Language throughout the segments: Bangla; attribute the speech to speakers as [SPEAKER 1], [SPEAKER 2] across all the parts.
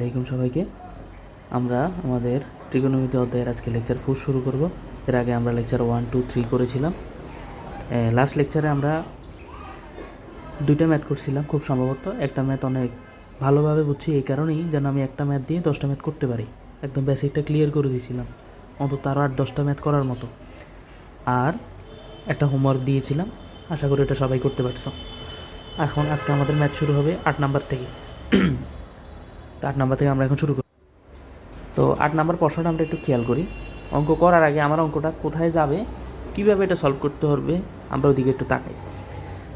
[SPEAKER 1] আলাইকুম সবাইকে। আমরা আমাদের ত্রিকোণমিতি অধ্যায়ের আজকে লেকচার 4 শুরু করব। এর আগে আমরা লেকচার 1, 2, 3 করেছিলাম। লাস্ট লেকচারে আমরা 2টা ম্যাথ করছিলাম। খুব সম্ভবত একটা ম্যাথ অনেক ভালোভাবে বুঝছি এই কারণেই যেন আমি একটা ম্যাথ দিয়ে 10টা ম্যাথ করতে পারি। একদম বেসিকটা ক্লিয়ার করে দিয়েছিলাম, অন্তত আরও 8-10টা ম্যাথ করার মতো। আর একটা হোমওয়ার্ক দিয়েছিলাম, আশা করি এটা সবাই করতে পারছো। এখন আজকে আমাদের ম্যাথ শুরু হবে 8 নাম্বার থেকে। তো 8 নাম্বার থেকে আমরা এখন শুরু করি। তো 8 নাম্বার প্রশ্নটা আমরা একটু খেয়াল করি। অঙ্ক করার আগে আমার অঙ্কটা কোথায় যাবে, কীভাবে এটা সলভ করতে হবে, আমরা ওদিকে একটু তাকাই।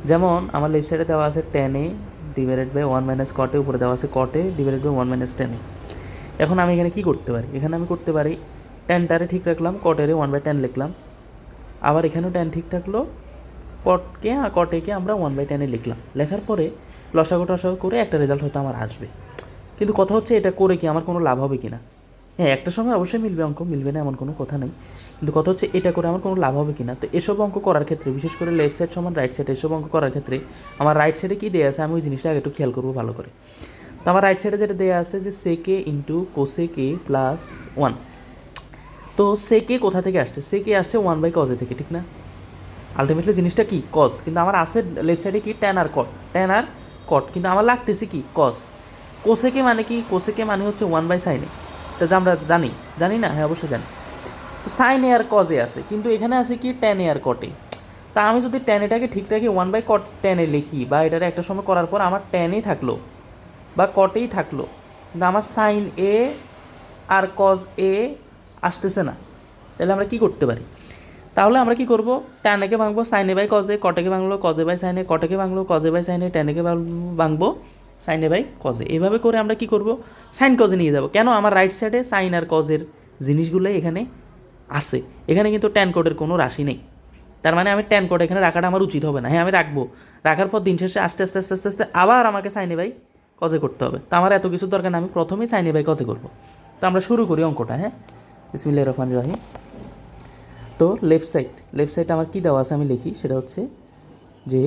[SPEAKER 1] যেমন আমার লেফট সাইডে দেওয়া আছে tan a divided by 1 minus cot a, উপরে দেওয়া আছে cot a divided by 1 minus tan a। এখন আমি এখানে কী করতে পারি? এখানে আমি করতে পারি ট্যানটারে ঠিক রাখলাম, কটেরে 1/10 লিখলাম। আবার এখানেও ট্যান ঠিক থাকলো, cot a কে আমরা 1/10 লিখলাম। লেখার পরে লসাগু টসাগু করে একটা রেজাল্ট হয়তো আমার আসবে। কিন্তু কথা হচ্ছে এটা করে কি আমার কোনো লাভ হবে কি না? হ্যাঁ, একটা সময় অবশ্যই মিলবে, অঙ্ক মিলবে না এমন কোনো কথা নেই, কিন্তু কথা হচ্ছে এটা করে আমার কোনো লাভ হবে কি না। তো এসব অঙ্ক করার ক্ষেত্রে, বিশেষ করে লেফট সাইড সমান রাইট সাইড, এসব অঙ্ক করার ক্ষেত্রে আমার রাইট সাইডে কী দেওয়া আছে আমি ওই জিনিসটা আগে একটু খেয়াল করবো ভালো করে। তো আমার রাইট সাইডে যেটা দেওয়া আছে যে সেকে ইন্টু কোসেকে প্লাস 1। তো সেকে কোথা থেকে আসছে? সেকে আসছে 1/cos a থেকে, ঠিক না? আলটিমেটলি জিনিসটা কি? কজ। কিন্তু আমার আছে লেফট সাইডে কি ট্যান আর কট, কিন্তু আমার লাগতেছে কি কজ। কোসেকে মানে কি? কোসেকে মানে হচ্ছে 1/sin a। এটা আমরা জানি না? হ্যাঁ, অবশ্যই জানি। তো sign A R cause A আছে, কিন্তু এখানে আছে কি ট্যান এ আর কটে। তা আমি যদি ট্যান এটাকে ঠিক রাখি 1/cot tan a লিখি, বা এটার একটা সময় করার পর আমার ট্যানই থাকলো বা কটেই থাকলো, কিন্তু আমার সাইন এ আর কজ এ আসতেছে না, তাহলে আমরা কি করতে পারি? তাহলে আমরা কি করব? ট্যান একে ভাঙবো sine A by cos A, কটেকে ভাঙলো cos A by sine A, কটেকে ভাঙলো cos A by sine A, tan একে ভাঙবো sine A by cos A. এভাবে করে আমরা কি করব? সাইন কজে নিয়ে যাব। কেন? আমার রাইট সাইডে সাইন আর কজের জিনিসগুলোই এখানে আছে। এখানে কিন্তু ট্যান কোডের কোনো রাশি নেই। তার মানে আমি ট্যান কোড এখানে রাখাটা আমার উচিত হবে না। হ্যাঁ, আমি রাখবো, রাখার পর দিন শেষে আস্তে আস্তে আস্তে আস্তে আস্তে আবার আমাকে সাইন এ বাই কজে করতে হবে। তো আমার এত কিছু দরকার না, আমি প্রথমেই সাইন এ বাই কজে করবো। তো আমরা শুরু করি অঙ্কটা। হ্যাঁ, বিসমিল্লাহির রহমানির রহিম। তো লেফট সাইড আমার কী দেওয়া আছে আমি লিখি, সেটা হচ্ছে যে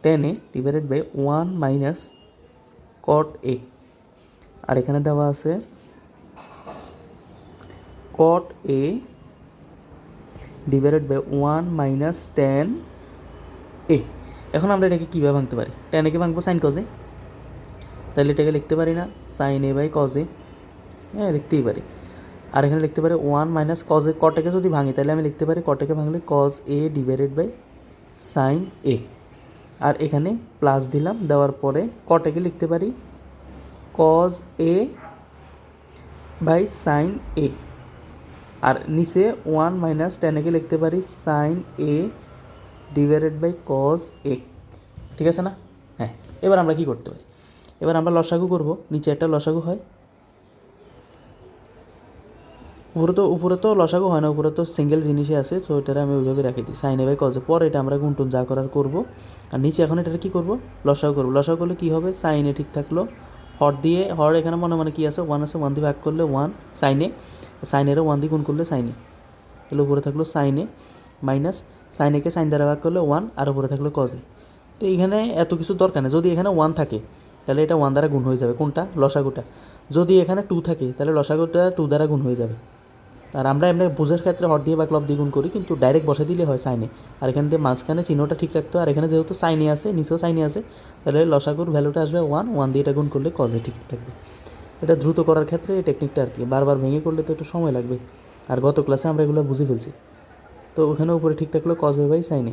[SPEAKER 1] tan a divided by 1 minus cot a। আর এখানে দেওয়া আছে cot a divided by 1 minus tan a। এখন আমরা এটাকে কীভাবে ভাঙতে পারি? tan a কে ভাঙবো সাইন কজে, তাহলে এটাকে লিখতে পারি না সাইন এ বাই কজে? হ্যাঁ, লিখতেই পারি। আর এখানে লিখতে পারি 1 মাইনাস কজে, কটেকে যদি ভাঙি তাহলে আমি লিখতে পারি কটেকে ভাঙলে cos A divided by sine A. আর এখানে প্লাস দিলাম, দেওয়ার পরে কটেকে লিখতে পারি cos A by sine A. আর নিচে 1 মাইনাস tan একে লিখতে পারি sine A divided by cos A. ঠিক আছে না? হ্যাঁ, এবার আমরা কি করতে পারি? এবার আমরা লসাগু করব। নিচে একটা লসাগু হয়, উপরে তো লসাগু হয় না, উপরে তো সিঙ্গেল জিনিসই আছে। সো এটারে আমি ওইভাবে রাখি দিই সাইন এ বাই কজে। পরে এটা আমরা গুণটুন যা করার করব। আর নিচে এখন এটারে কী করবো? লসাগু করবো। লসাগু করলে কী হবে? সাইন এ ঠিক থাকলো, হর এখানে মনে মনে কী আছে? 1 আছে, 1 দিয়ে ভাগ করলে 1 সাইনেরও 1 দিয়ে গুণ করলে সাইনে, তাহলে উপরে থাকলো সাইনে মাইনাস সাইন একে সাইন দ্বারা ভাগ করলে 1, আর উপরে থাকলো কজে। তো এখানে এত কিছু দরকার নেই। যদি এখানে 1 থাকে তাহলে এটা 1 দ্বারা গুণ হয়ে যাবে। কোনটা? লসাগুটা। যদি এখানে 2 থাকে তাহলে লসাগুটা 2 দ্বারা গুণ হয়ে যাবে। আর আমরা এমনি বোঝার ক্ষেত্রে হর দিয়ে বা ক্লব দিয়ে গুণ করি, কিন্তু ডাইরেক্ট বসে দিলে হয় সাইনে। আর এখান দিয়ে মাঝখানে চিহ্নটা ঠিক রাখতে হয়। আর এখানে যেহেতু সাইনে আছে, নিচেও সাইনে আছে, তাহলে লসাগুর ভ্যালুটা আসবে 1 দিয়ে এটা গুণ করলে কজে ঠিক থাকবে। এটা দ্রুত করার ক্ষেত্রে এই টেকনিকটা আর কি, বারবার ভেঙে করলে তো একটু সময় লাগবে। আর গত ক্লাসে আমরা এগুলো বুঝে ফেলছি। তো ওখানে উপরে ঠিক থাকলো কজে বাই সাইনে।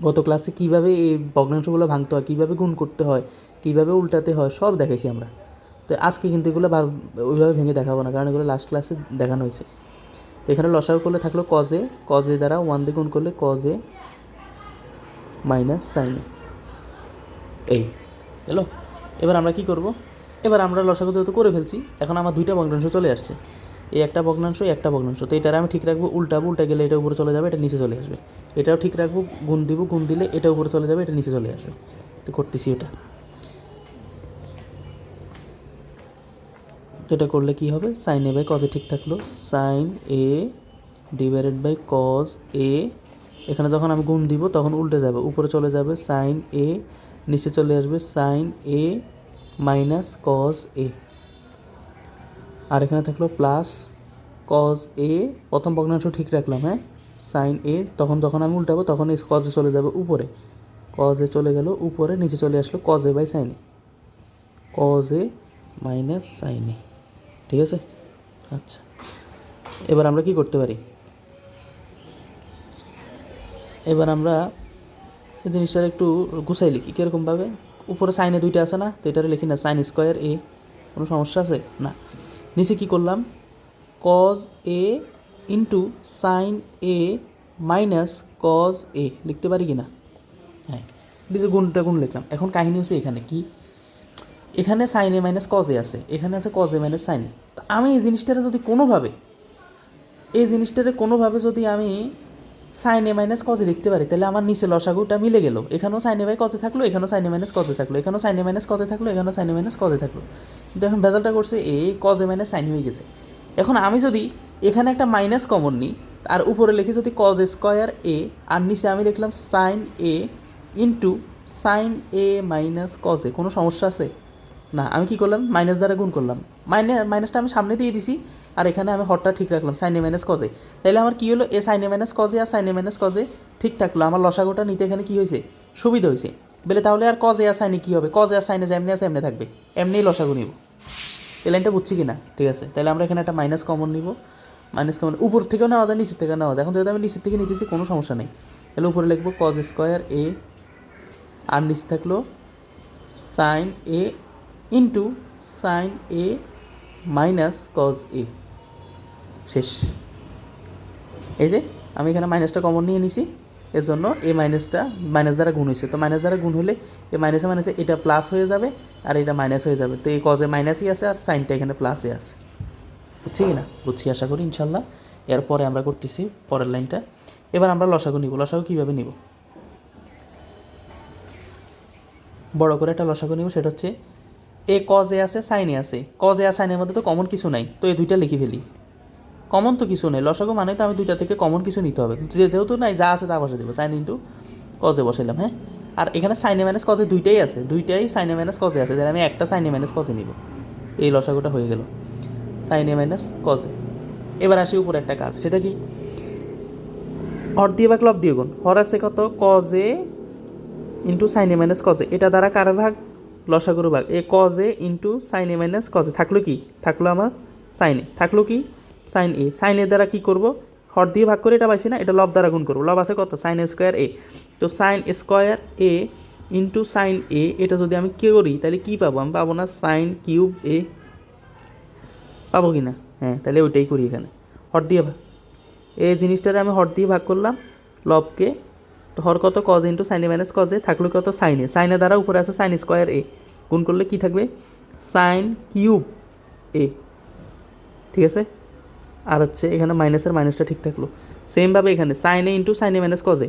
[SPEAKER 1] গত ক্লাসে কীভাবে এই ভগ্নাংশগুলো ভাঙতে হয়, কীভাবে গুণ করতে হয়, কীভাবে উল্টাতে হয়, সব দেখাইছি আমরা। তো আজকে কিন্তু এগুলো ওইভাবে ভেঙে দেখাবো না, কারণ এগুলো লাস্ট ক্লাসে দেখানো হয়েছে। তো এখানে লসাগু করলে থাকলো কজে দ্বারা 1 দিয়ে গুণ করলে কজে মাইনাস সাইনে এই হ্যালো। এবার আমরা কি করব? এবার আমরা লসাগু যেহেতু করে ফেলছি, এখন আমার 2টা ভগ্নাংশ চলে আসছে, এই একটা ভগ্নাংশ একটা ভগ্নাংশ। তো এটার আমি ঠিক রাখবো, উল্টা গেলে এটা উপরে চলে যাবে, এটা নিচে চলে আসবে। এটাও ঠিক রাখবো, গুণ দিব, গুণ দিলে এটা উপরে চলে যাবে, এটা নিচে চলে আসবে। তো করতেছি এটা করলে কি হবে? সাইন এ বাই কজে ঠিক থাকলো sin A divided by cos A. এখানে যখন আমি গুণ দিব তখন উল্টে যাবে, উপরে চলে যাবে সাইন এ নিচে চলে আসবে sign A minus cos A, আর এখানে থাকলো প্লাস কজ এ, প্রথম ভগ্নাংশ ঠিক রাখলাম, হ্যাঁ, সাইন এ, যখন আমি উল্টাবো তখন এই কজে চলে যাবে উপরে, কজে চলে গেল উপরে, নিচে চলে আসলো cos A by sine A, cos A minus sign A, ঠিক আছে। আচ্ছা, এবার আমরা কি করতে পারি, এবার আমরা এই জিনিসটার একটু গুছাই লিখি কীরকমভাবে। উপরে সাইনে দুইটা আছে না, তো এটারে লিখি না সাইন স্কোয়ার এ, কোনো সমস্যা আছে না। নিচে কী করলাম, cause A into sin A minus cos এ লিখতে পারি কি না, হ্যাঁ, নিচে গুণ লিখলাম। এখন কাহিনী হচ্ছে এখানে কি, এখানে sin A minus cos A আছে, এখানে আছে cos A minus sign A. তো আমি এই জিনিসটারে যদি আমি সাইন এ মাইনাস কজে লিখতে পারি, তাহলে আমার নিচে লসাগুটা মিলে গেল, এখানেও সাইন এ বাই কজে থাকলো, এখানেও সাইন এ মাইনাস কজে থাকলো, এখানেও সাইন এ মাইনাস কজে থাকলো, এখানেও সাইন এ মাইনাস কজে থাকলো। কিন্তু এখন ভেজালটা করছে এ কজে মাইনাস সাইন হয়ে গেছে। এখন আমি যদি এখানে একটা মাইনাস কমন নিই, আর উপরে লিখি যদি কজ স্কোয়ার এ, আর নিচে আমি লিখলাম sign A into sin A minus কজে, কোনো সমস্যা আছে না। আমি কি করলাম, মাইনাস দ্বারা গুণ করলাম, মাইনাসটা আমি সামনে দিয়ে দিছি, আর এখানে আমি হরটা ঠিক রাখলাম সাইন এ মাইনাস কজে। তাহলে আমার কী হলো, এ sign A minus কজে R sin A minus কজে ঠিক থাকলো, আমার লসাগুটা নিতে এখানে কী হয়েছে, সুবিধা হয়েছে। বলে তাহলে আর কজে আর সাইনে কী হবে, কজে আর সাইনে যেমনি আছে এমনি থাকবে, এমনিই লসাগু নিব। এই লাইনটা বুঝছি কি না, ঠিক আছে। তাহলে আমরা এখানে একটা মাইনাস কমন নিব, মাইনাস কমন উপর থেকেও নেওয়া যায়, নিচের থেকে নেওয়া যায়। এখন যেহেতু আমি নিচের থেকে নিতেছি কোনো সমস্যা নেই, তাহলে উপরে লিখবো কজ স্কোয়ার এ, আর নিচে থাকলো sin A into sin A minus cos A, শেষ। এই যে আমি এখানে মাইনাসটা কমন নিয়ে নিছি, এর জন্য এই মাইনাসটা মাইনাস দ্বারা গুণ হয়েছে, তো মাইনাস দ্বারা গুণ হলে এই মাইনাসে মাইনাসে এটা প্লাস হয়ে যাবে, আর এটা মাইনাস হয়ে যাবে। তো এই কজে মাইনাসই আছে, আর সাইনটা এখানে প্লাসে আছে, বুঝছি কি না, বুঝছি আশা করি ইনশাল্লাহ। এরপরে আমরা করতেছি পরের লাইনটা। এবার আমরা লসাগু নিব। লসাগু কীভাবে নিব, বড় করে একটা লসাগু নিব, সেটা হচ্ছে এ কজে আছে সাইনে আছে, কজে আর সাইনের মধ্যে তো কমন কিছু নাই, তো এই দুইটা লিখে ফেলি। কমন তো কিছু নেই, লসাগু মানে তো আমি দুইটা থেকে কমন কিছু নিতে হবে, যেহেতু নাই যা আছে তা বসে দেবো, সাইন ইন্টু কজে বসাইলাম, হ্যাঁ। আর এখানে সাইনে মাইনাস কজে দুইটাই আছে, দুইটাই সাইনে মাইনাস কজে আছে, তাহলে আমি একটা সাইনে মাইনাস কজে নিব, এই লসাগুটা হয়ে গেল সাইনে মাইনাস কজে। এবার আসি উপরে একটা কাজ, সেটা কি, হর দিয়ে ভাগ লব দিয়ে গুণ, হর আছে কত কজে ইন্টু সাইনে মাইনাস কজে, এটা দ্বারা কার ভাগ, লসাগুর ভাগ, এ কজে ইন্টু সাইনে মাইনাস কজে, থাকলো কি, থাকলো আমার সাইনে, থাকলো কি সাইন এ, সাইনের দ্বারা কি করব, হর দিয়ে ভাগ করে এটা পাইছি না, এটা লব দ্বারা গুণ করবো, লব আছে কত সাইন স্কোয়ার এ, তো সাইন স্কোয়ার এ ইন্টু সাইন এ, এটা যদি আমি কি করি তাহলে কী পাবো, আমি পাবো না সাইন কিউব এ, পাবো কি না, হ্যাঁ, তাহলে ওইটাই করি এখানে, হর দিয়ে ভাগ, এই জিনিসটারে আমি হর দিয়ে ভাগ করলাম লবকে, তো হর কত কজ ইন্টু সাইনে মাইনাস কজে, থাকলো কত সাইনে, সাইনের দ্বারা উপরে আছে সাইন স্কোয়ার এ, গুণ করলে কি থাকবে সাইন কিউব এ, ঠিক আছে। আর হচ্ছে এখানে মাইনাসের মাইনাসটা ঠিক থাকলো, সেমভাবে এখানে সাইনে ইন্টু সাইনে মাইনাস কজে,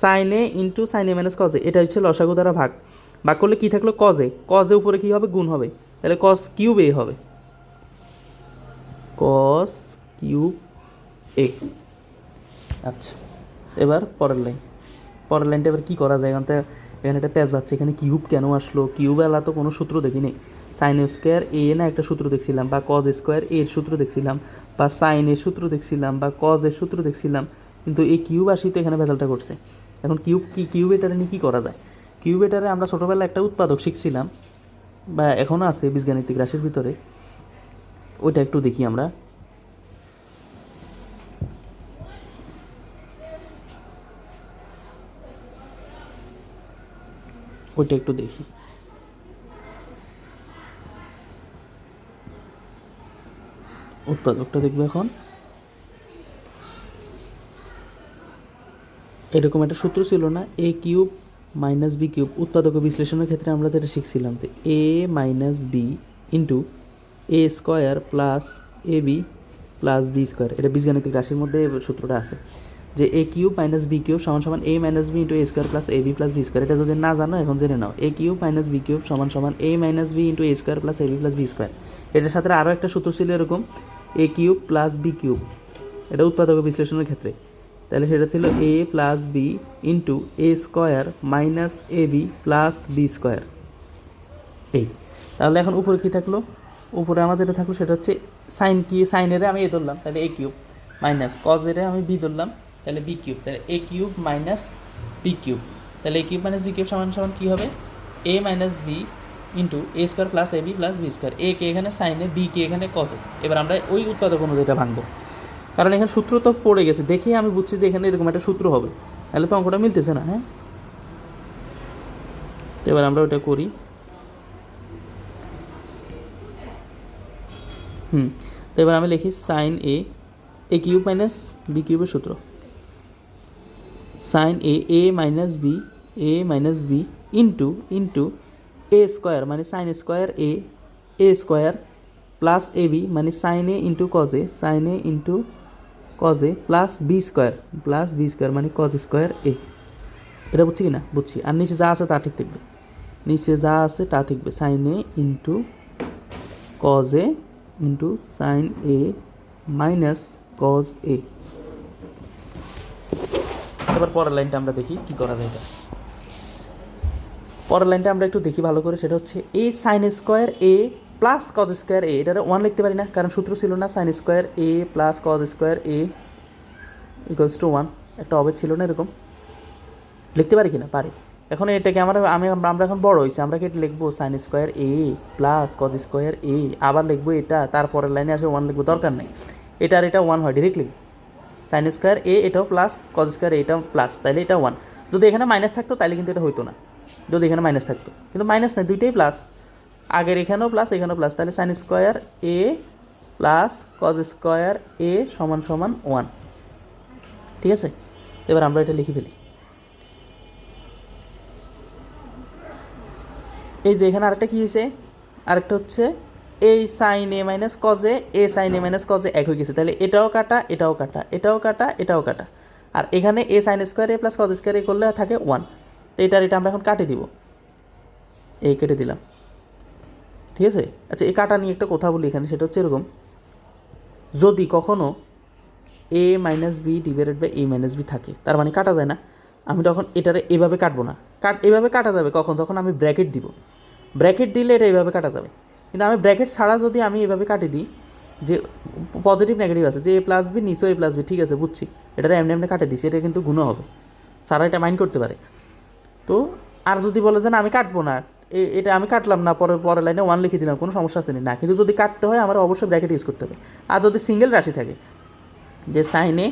[SPEAKER 1] সাইনে ইন্টু সাইনে মাইনাস কজে, এটা হচ্ছে লসাগু দ্বারা ভাগ, ভাগ করলে কী থাকলো কজে, কজে উপরে কী হবে গুণ হবে, তাহলে কজ কিউব এ হবে, কজ কিউব এ। আচ্ছা, এবার পরের লাইনটা এবার কী করা যায়, এখানে একটা প্যাচ বাচ্চা, এখানে কিউব কেন আসলো, কিউব এলা তো কোনো সূত্র দেখিনি, সাইন স্কোয়ার এ না একটা সূত্র দেখছিলাম, বা কজ স্কোয়ার এর সূত্র দেখছিলাম, বা সাইনের সূত্র দেখছিলাম, বা কজের সূত্র দেখছিলাম, কিন্তু এই কিউব আসি তো এখানে ভেজালটা করছে। এখন কিউব এটারে নিয়ে কী করা যায়, কিউব এটারে আমরা ছোটোবেলায় একটা উৎপাদক শিখছিলাম, বা এখনও আছে বীজগাণিতিক রাশির ভিতরে, ওইটা একটু দেখি আমরা। ওইটা একটু দেখি, উৎপাদকটা দেখবো এখন। এরকম একটা সূত্র ছিল না, এ কিউব মাইনাস বি কিউব, উৎপাদক বিশ্লেষণের ক্ষেত্রে আমরা যেটা শিখছিলাম, যে এ minus B into A square plus A B plus B square, এটা বীজগাণিতিক রাশির মধ্যে সূত্রটা আছে, যে এ কিউব মাইনাস বি কিউব সমান সমান এ minus B into A square plus A B plus B square. এটা যদি না জানো এখন জেনে নাও, এ কিউব মাইনাস বি কিউব সমান সমান এ minus B into A square plus A B plus B square. এটার সাথে আরও একটা সূত্র ছিল এরকম, এ কিউব প্লাস বি কিউব, এটা উৎপাদক বিশ্লেষণের ক্ষেত্রে, তাহলে সেটা ছিল এ plus B into A square minus A B plus B square. এই তাহলে এখন উপরে কী থাকলো, উপরে আমার যেটা থাকলো সেটা হচ্ছে সাইন কি, সাইনেরে আমি এ ধরলাম তাহলে এ কিউব মাইনাস কজেরে আমি বি ধরলাম তাহলে বি কিউব, তাহলে এ কিউব মাইনাস বি কিউব, তাহলে এ কিউব মাইনাস বি কিউব সমান সমান কী হবে এ minus B into A square plus A B plus B square. এ কে এখানে সাইনে, বি কে এখানে কজে। এবার আমরা ওই উৎপাদক অনুযায়ীটা ভাঙবো, কারণ এখানে সূত্র তো পড়ে গেছে, দেখেই আমি বুঝছি যে এখানে এরকম একটা সূত্র হবে, তাহলে তো অঙ্কটা মিলতেছে না। হ্যাঁ, তো এবার আমরা ওটা করি। তো এবার আমি লিখি সাইন এ কিউব মাইনাস বি কিউবের সূত্র, sign A minus B into A square মানে sine square A square plus A B মানে sign A into কজে plus B square মানে কজ স্কোয়ার এ। এটা বুঝছি কি না? বুঝছি। আর নিচে যা আছে তা ঠিক থাকবে, sin A into cos A into sin A minus cos A. এবার পরের লাইনটা আমরা দেখি কি করা যায়। পরের লাইনটা আমরা একটু দেখি ভালো করে, সেটা হচ্ছে এ সাইন স্কোয়ার এ প্লাস কজ স্কোয়ার এ, এটারে 1 লিখতে পারি না, কারণ সূত্র ছিল না sine square A plus cos square A equals to 1, একটা অবেদ ছিল না, এরকম লিখতে পারি কি না? পারি। এখন এটাকে আমরা এখন বড় হয়েছি, আমরা কি এটা লিখবো সাইন স্কোয়ার এ প্লাস কজ স্কোয়ার এ, আবার লিখবো এটা, তারপরের লাইনে আসে 1 লিখবো, দরকার নেই। এটা আর এটা 1 হয়, ডিরেক্ট লিখবো সাইন স্কোয়ার এ এটাও প্লাস কজ স্কোয়ার এটাও প্লাস, তাহলে এটা 1। যদি এখানে মাইনাস থাকতো তাহলে কিন্তু এটা হইতো না, যদি এখানে মাইনাস থাকতো, কিন্তু মাইনাস নেই, দুইটাই প্লাস, আগের এখানেও প্লাস এখানেও প্লাস, তাহলে সাইন স্কোয়ার এ প্লাস কজ স্কোয়ার এ সমান সমান 1। ঠিক আছে, এবার আমরা এটা লিখে ফেলি। এই যে এখানে আরেকটা কী হয়েছে, আরেকটা হচ্ছে এই সাইন এ মাইনাস কজে এক হয়ে গেছে, তাহলে এটাও কাটা এটাও কাটা এটাও কাটা এটাও কাটা, আর এখানে এ সাইন স্কোয়ার এ প্লাস কজ স্কোয়ার এ করলে থাকে 1, তো এটা আমরা এখন কাটে দিব, এই কেটে দিলাম। ঠিক আছে, আচ্ছা এই কাটা নিয়ে একটা কথা বলি এখানে, সেটা হচ্ছে এরকম, যদি কখনো A minus B divided by A minus B থাকে, তার মানে কাটা যায় না, আমি তখন এটারে এভাবে কাটবো না, এভাবে কাটা যাবে কখন, তখন আমি ব্র্যাকেট দিব, ব্র্যাকেট দিলে এটা এভাবে কাটা যাবে। কিন্তু আমি ব্র্যাকেট ছাড়া যদি আমি এভাবে কাটি দিই, যে পজিটিভ নেগেটিভ আছে, যে এ প্লাস বি নিচেও এ প্লাস বি, ঠিক আছে বুঝছি, এটা এমনি কাটে দিচ্ছি, এটা কিন্তু গুণ হবে, সারা এটা মাইন্ড করতে পারে। তো আর যদি বলে যে না আমি কাটবো না, এটা আমি কাটলাম না, পরের লাইনে 1 লিখে দিলাম, কোনো সমস্যা আছে না, কিন্তু যদি কাটতে হয় আমার অবশ্যই ব্র্যাকেট ইউজ করতে হবে। আর যদি সিঙ্গেল রাশি থাকে, যে সাইনে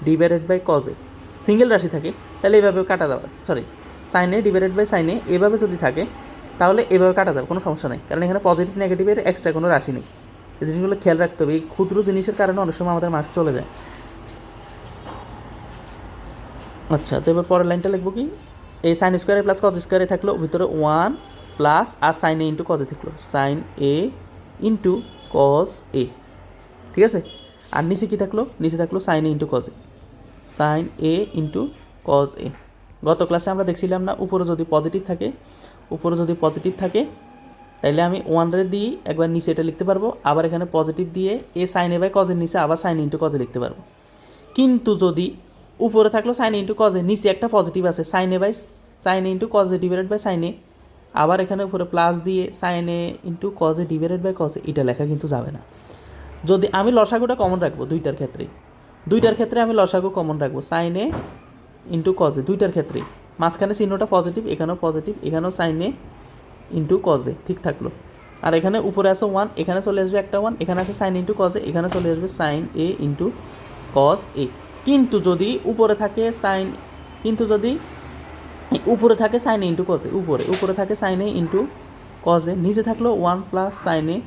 [SPEAKER 1] ডিভাইডেড বাই কজে সিঙ্গেল রাশি থাকে, তাহলে এভাবে কাটা যাবে, সাইনে ডিভাইডেড বাই সাইনে এভাবে যদি থাকে তাহলে এভাবে কাটা যাবে, কোনো সমস্যা নেই, কারণ এখানে পজিটিভ নেগেটিভের এক্সট্রা কোনো রাশি নেই। এই জিনিসগুলো খেয়াল রাখতে হবে, এই ক্ষুদ্র জিনিসের কারণে অনেক সময় আমাদের মার্কস চলে যায়। আচ্ছা, তো এবার পরের লাইনটা লিখবো কি, এই সাইন স্কোয়ারে প্লাস কজ স্কোয়ারে থাকলো ভিতরে 1 প্লাস আর সাইন এ ইন্টু কজে থাকলো sin A into cos A. ঠিক আছে, আর নিচে কী থাকলো, নিচে থাকলো সাইন এ ইন্টু কজে, sin A into cos A. গত ক্লাসে আমরা দেখছিলাম না, উপরে যদি পজিটিভ থাকে তাইলে আমি 1 রে দিয়ে একবার নিচে এটা লিখতে পারবো, আবার এখানে পজিটিভ দিয়ে এ সাইন এ বাই কজের নিচে আবার সাইন ইন্টু কজে লিখতে পারবো। কিন্তু যদি উপরে থাকলো সাইন ইন্টু কজে, নিচে একটা পজিটিভ আছে sine A into cos A divided by sine A, আবার এখানে উপরে প্লাস দিয়ে sine A into cos A divided by cos A, এটা লেখা কিন্তু যাবে না। যদি আমি লসাগুটা কমন রাখবো দুইটার ক্ষেত্রে আমি লসাগু কমন রাখবো, সাইন এ ইন্টু কজে দুইটার ক্ষেত্রেই, মাঝখানে চিহ্নটা পজিটিভ, এখানেও পজিটিভ, এখানেও সাইন এ ইন্টু কজে ঠিক থাকলো, আর এখানে উপরে আছে 1, এখানে চলে আসবে একটা 1, এখানে আছে সাইন ইন্টু কজে, এখানে চলে আসবে sign A into cos A. কিন্তু যদি উপরে থাকে সাইন এ ইন্টু কজে, উপরে থাকে সাইন এ ইন্টু কজে, নিচে থাকলো 1 plus sine A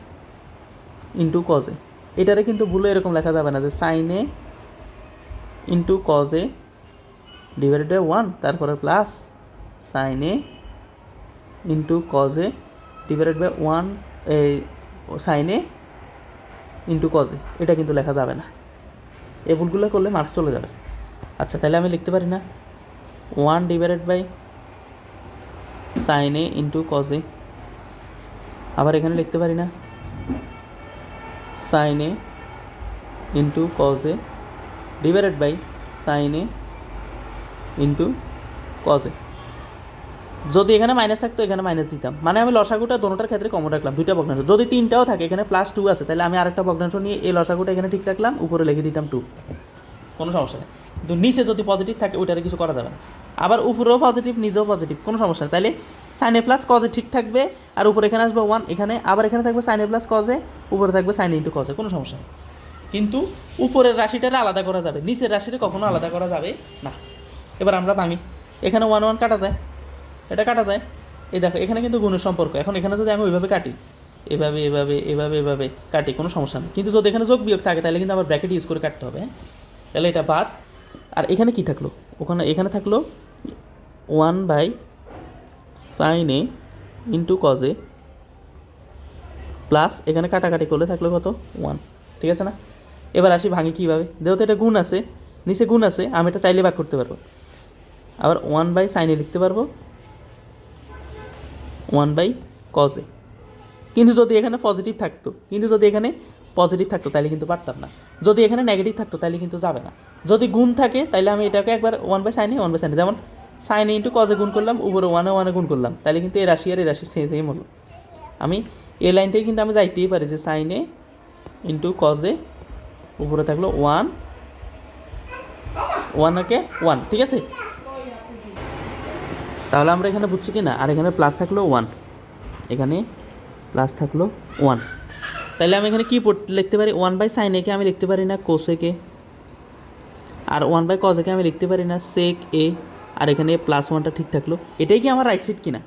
[SPEAKER 1] into cos A, এটারে কিন্তু ভুলে এরকম লেখা যাবে না যে sine A into cos A divided by 1 তারপরে plus sine A into cos A divided by 1 এই সাইন এ ইন্টু কজে, এটা কিন্তু লেখা যাবে না, এই ভুলগুলো করলে মার্কস চলে যাবে। আচ্ছা, তাহলে আমি লিখতে পারি না 1 divided by sine A into cos A, আবার এখানে লিখতে পারি না sine A into cos A divided by sine A into cos A. যদি এখানে মাইনাস থাকতো এখানে মাইনাস দিতাম, মানে আমি লসাগুটা দোনোটার ক্ষেত্রে কমন রাখলাম, দুইটা ভগ্নাংশ। যদি তিনটাও থাকে এখানে +2 আছে, তাহলে আমি আরেকটা ভগ্নাংশ নিয়ে এই লসাগুটা এখানে ঠিক রাখলাম, উপরে লিখে দিতাম 2, কোনো সমস্যা নেই। কিন্তু নিচে যদি পজিটিভ থাকে ওইটারে কিছু করা যাবে না। আবার উপরেও পজিটিভ নিচেও পজিটিভ, কোনো সমস্যা নেই। তাহলে সাইন এ প্লাস কজে ঠিক থাকবে, আর উপরে এখানে আসবে 1, এখানে আবার এখানে থাকবে সাইন এ প্লাস কজে, উপরে থাকবে সাইন এ ইন্টু কজে, কোনো সমস্যা নেই। কিন্তু উপরের রাশিটারে আলাদা করা যাবে, নিচের রাশিটা কখনো আলাদা করা যাবে না। এবার আমরা ভাঙি, এখানে 1 1 কাটা যায়, এটা কাটা যায়। এই দেখো এখানে কিন্তু গুণের সম্পর্ক। এখন এখানে যদি আমি ওইভাবে কাটি, এভাবে এভাবে এভাবে এভাবে কাটি, কোনো সমস্যা নেই। কিন্তু যদি এখানে যোগ বিয়োগ থাকে তাহলে কিন্তু আবার ব্র্যাকেট ইউজ করে কাটতে হবে, হ্যাঁ। তাহলে এটা বাদ। আর এখানে কি থাকলো, এখানে থাকলো 1/sin a into cos A plus এখানে কাটাকাটি করলে থাকলো কত 1, ঠিক আছে না। এবার আসি ভাঙি কীভাবে, যেহেতু এটা গুণ আছে, নিচে গুণ আছে, আমি এটা চাইলে ভাগ করতে পারবো। আবার 1/sin a লিখতে পারবো, 1/cos a। কিন্তু যদি এখানে পজিটিভ থাকতো, তাহলে কিন্তু পারতাম না। যদি এখানে নেগেটিভ থাকতো তাহলে কিন্তু যাবে না। যদি গুণ থাকে তাহলে আমি এটাকে একবার 1/sin a 1/sin a, যেমন sin a into cos a গুণ করলাম, উপরে 1 গুণ করলাম, তাহলে কিন্তু এই রাশি আর এই রাশি সেম হলো। আমি এই লাইন থেকে কিন্তু আমি যাইতেই পারি যে sin a into cos a, উপরে থাকলো 1 1, ঠিক আছে। তাহলে আমরা এখানে বুঝছি কি না, আর এখানে প্লাস থাকলো 1, এখানে প্লাস থাকলো 1। তাহলে আমি এখানে কী লিখতে পারি, 1/sin a কে আমি লিখতে পারি না cos a K, R 1/cos a কে আমি লিখতে পারি না sec a, আর এখানে +1টা ঠিক থাকলো। এটাই কি আমার রাইট সাইড কিনা?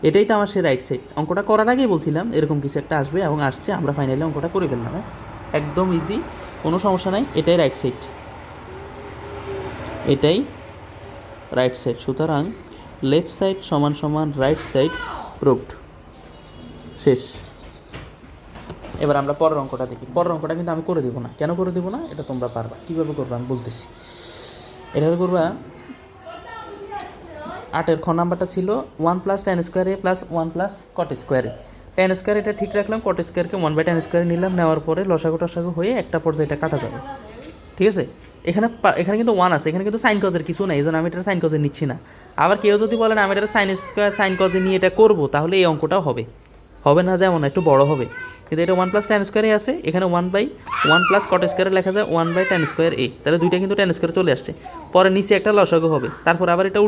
[SPEAKER 1] এটাই তো আমার সে রাইট সাইড। অঙ্কটা করার আগেই বলছিলাম এরকম কিছু একটা আসবে, এবং আসছে। আমরা ফাইনালি অঙ্কটা করে ফেললাম, হ্যাঁ, একদম ইজি, কোনো সমস্যা নাই। এটাই রাইট সাইড, এটাই রাইট সাইড। সুতরাং লেফট সাইড সমান সমান রাইট সাইড প্রুভড, শেষ। এবার আমরা পরের অঙ্কটা দেখি। পরের অঙ্কটা কিন্তু আমি করে দেবো না। কেন করে দেবো না, এটা তোমরা পারবা। কীভাবে করবা আমি বলতেছি। এটা করবা, 8-এর খ নাম্বারটা ছিল 1 + tan² a + 1 + cot² a। tan square এটা ঠিক রাখলাম, cot স্কোয়ারকে 1/tan² নিলাম, নেওয়ার পরে লসাগু টসাগু হয়ে একটা পর্যায়ে এটা কাটা যাবে, ঠিক আছে। এখানে কিন্তু 1 আছে, এখানে কিন্তু সাইন কজের কিছু নেই, এই জন্য আমি এটা সাইন কজে নিচ্ছি না। আবার কেউ যদি বলেন আমি এটা সাইন স্কোয়ার সাইন কজে নিয়ে এটা করবো, তাহলে এই অঙ্কটাও হবে না, যেমন একটু বড় হবে। কিন্তু এটা 1 + tan² a আছে, এখানে 1/1 + cot² লেখা যায় 1/tan² a, তাহলে দুইটা কিন্তু tan² চলে আসছে। পরে নিচে একটা লসাগু হবে, তারপর আবার এটা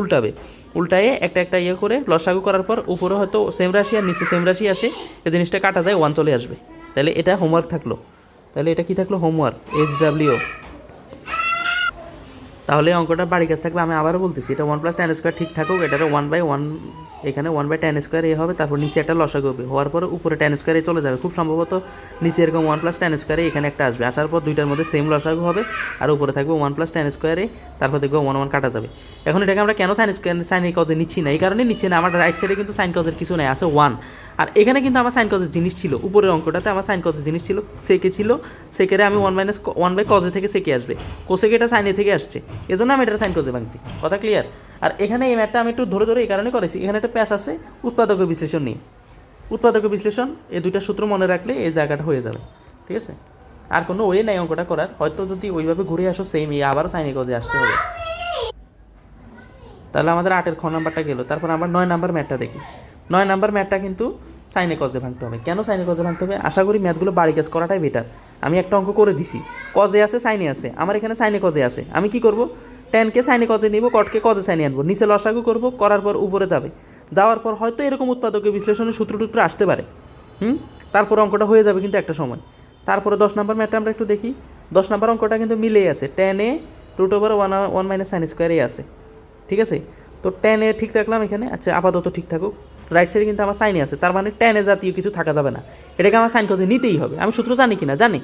[SPEAKER 1] উল্টায়ে একটা ইয়ে করে লসাগু করার পর উপরে হয়তো সেম রাশি আর নিচে সেম রাশি আসে, এই জিনিসটা কাটা যায়, 1 চলে আসবে। তাহলে এটা হোমওয়ার্ক থাকলো। তাহলে এটা কি থাকলো, হোমওয়ার্ক, HW। তাহলে অঙ্কটা বাড়ি কাজ থাকবে। আমি আবারও বলতেছি, এটা 1 + tan² ঠিক থাকুক, এটারও 1/1, এখানে 1/tan² a হবে, তারপর নিচে একটা লসাগু হবে, হওয়ার পরে উপরে tan² a চলে যাবে। খুব সম্ভবত নিচে এরকম 1 + tan² a এখানে একটা আসবে, আসার পর দুইটার মধ্যে সেম লসাগু হবে, আর উপরে থাকবে 1 + tan² a, তারপর দেখবো 1 1 কাটা যাবে। এখন এটাকে আমরা কেন সাইন কজে নিচ্ছি না, এই কারণে নিচ্ছি না, আমার রাইট সাইডে কিন্তু সাইন কজের কিছু নেই, আছে 1। আর এখানে কিন্তু আমার সাইন কজের জিনিস ছিল, উপরের অঙ্কটাতে আমার সাইন কজের জিনিস ছিল, সেকে ছিল, সেকেরে আমি 1/cos a থেকে সেকে আসবে, কোসেকে এটা সাইন এ থেকে আসছে, এজন্য আমি এটা সাইন কজে ভাঙছি। কথা ক্লিয়ার? আর এখানে এই ম্যাথটা আমি একটু ধরে এই কারণে করেছি, এখানে একটা প্যাচ আছে উৎপাদক বিশ্লেষণ নিয়ে। উৎপাদক বিশ্লেষণ, এই দুইটা সূত্র মনে রাখলে এই জায়গাটা হয়ে যাবে, ঠিক আছে। আর কোনো ওয়ে নাই অঙ্কটা করার, হয়তো যদি ওইভাবে ঘুরে আসো সেম আবারও সাইন কজে আসতে হবে। তাহলে আমাদের 8-এর খ নাম্বারটা গেল। তারপর আমরা 9 নাম্বার ম্যাথটা দেখি। 9 নাম্বার ম্যাথটা কিন্তু সাইনে কজে ভাঙতে হবে। কেন সাইনে কজে ভাঙতে হবে? আশা করি ম্যাথগুলো বাড়ি কাজ করাটাই বেটার। আমি একটা অঙ্ক করে দিছি, কজে আছে সাইনে আছে, আমার এখানে সাইনে কজে আছে। আমি কি করব, টেনকে সাইনে কজে নিব, কটকে কজে সাইনে আনবো, নিচে লসাগু করব, করার পর উপরে যাওয়ার পর হয়তো এরকম উৎপাদকের বিশ্লেষণের সূত্র টুত্র আসতে পারে, তারপর অঙ্কটা হয়ে যাবে কিন্তু একটা সময়। তারপরে 10 নাম্বার ম্যাথটা আমরা একটু দেখি। 10 নাম্বার অঙ্কটা কিন্তু মিলেই আছে, tan a √1 - sin² a আছে, ঠিক আছে। তো tan a ঠিক রাখলাম এখানে, আচ্ছা আপাতত ঠিক থাকুক। রাইট সাইডে কিন্তু আমার সাইনে আছে, তার মানে tan a জাতীয় কিছু থাকা যাবে না, এটাকে আমার সাইন কজে নিতেই হবে। আমি সূত্র জানি কিনা জানি,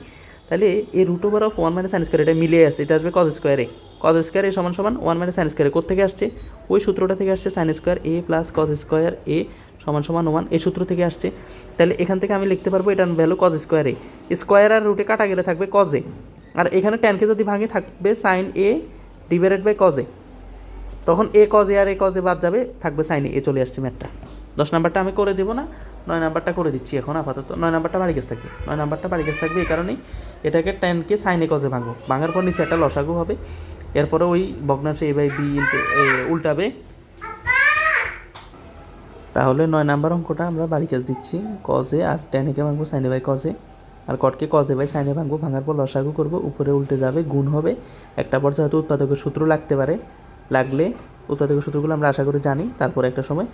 [SPEAKER 1] তাহলে এই √1 - sin² এটা মিলে আছে, এটা আসবে cos² a। cos² a সমান সমান 1 - sin² a কোথেকে আসছে, ওই সূত্রটা থেকে আসছে, sin² a + cos² a সমান সমান 1, এই সূত্র থেকে আসছে। তাহলে এখান থেকে আমি লিখতে পারবো এটার ভ্যালু cos² a, স্কোয়ার আর রুটে কাটা গেলে থাকবে cos a, আর এখানে ট্যানকে যদি ভাঙে থাকবে sin a / cos a, তখন a cos a R a cos a বাদ যাবে, থাকবে sin a। চলে আসছে ম্যাথটা। 10 নাম্বারটা আমি করে দেবো না, 9 নাম্বারটা করে দিচ্ছি এখন আপাতত। 9 নাম্বারটা বাড়ি কাজ থাকবে, 9 নাম্বারটা বাড়ি কাজ থাকবে এই কারণেই, এটাকে 10কে sin a cos a ভাঙার পর নিচে একটা লসাগু হবে, এরপরে ওই ভগ্নাংশে a বাই b উল্টাবে। তাহলে 9 নাম্বার অঙ্কটা আমরা বাড়ি কাজ দিচ্ছি। cos a R tan a কে ভাঙবো sin a by cos a, আর কটকে cos a by sin a ভাঙবো, ভাঙার পর লসাগু করবো, উপরে উল্টে যাবে, গুণ হবে। একটা পর্যায়ে হয়তো উৎপাদকের সূত্র লাগতে পারে, লাগলে উৎপাদকের সূত্রগুলো আমরা আশা করি জানি, তারপরে একটা সময়